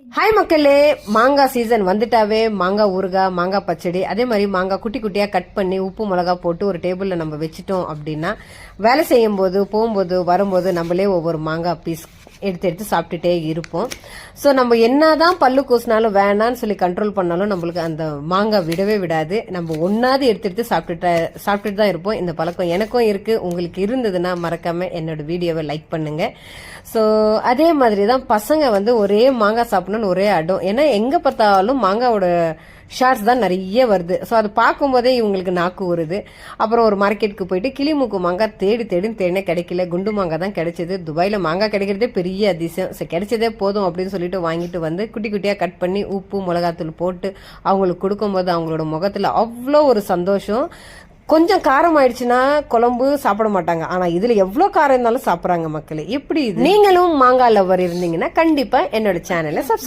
Hi மக்களே, மாங்காய் season வந்துட்டாவே மாங்காய் ஊறுகாய், மாங்காய் பச்சடி, அதே மாதிரி மாங்காய் குட்டி குட்டியா கட் பண்ணி உப்பு மிளகா போட்டு ஒரு டேபிள்ல நம்ம வச்சுட்டோம் அப்படின்னா வேலை செய்யும் போது போகும்போது வரும்போது நம்மளே ஒவ்வொரு மாங்காய் பீஸ் எடுத்து எடுத்து சாப்பிட்டுட்டே இருப்போம். ஸோ நம்ம என்னதான் பல்லு கூசினாலும் வேணான்னு சொல்லி கண்ட்ரோல் பண்ணாலும் நம்மளுக்கு அந்த மாங்காய் விடவே விடாது. நம்ம ஒன்னாவது எடுத்து எடுத்து சாப்பிட்டுட்டு தான் இருப்போம். இந்த பழக்கம் எனக்கும் இருக்கு. உங்களுக்கு இருந்ததுன்னா மறக்காம என்னோட வீடியோவை லைக் பண்ணுங்க. ஸோ அதே மாதிரி தான் பசங்க வந்து ஒரே மாங்காய் சாப்பிடணும்னு ஒரே அடம். ஏன்னா எங்க பார்த்தாலும் மாங்காவோட ஷார்ட்ஸ் தான் நிறைய வருது. ஸோ அது பார்க்கும்போதே இவங்களுக்கு நாக்கு வருது. அப்புறம் ஒரு மார்க்கெட்டுக்கு போயிட்டு கிளிமூக்கு மாங்காய் தேடினே கிடைக்கல. குண்டு மாங்காய் தான் கிடைச்சது. துபாயில் மாங்காய் கிடைக்கிறதே பெரிய அதிசயம். ஸோ கிடைச்சதே போதும் அப்படின்னு சொல்லிட்டு வாங்கிட்டு வந்து குட்டி குட்டியாக கட் பண்ணி உப்பு மிளகாத்தூள் போட்டு அவங்களுக்கு கொடுக்கும்போது அவங்களோட முகத்தில் அவ்வளோ ஒரு சந்தோஷம். கொஞ்சம் காரம் ஆயிடுச்சுன்னா குழம்பு சாப்பிட மாட்டாங்க. ஆனா இதுல எவ்வளவு காரம் இருந்தாலும் சாப்பிடறாங்க மக்களே. எப்படி இது? நீங்களும் மாங்காய் லவர் இருந்தீங்கன்னா கண்டிப்பா என்னோட சேனலை சப்ஸ்கிரைப்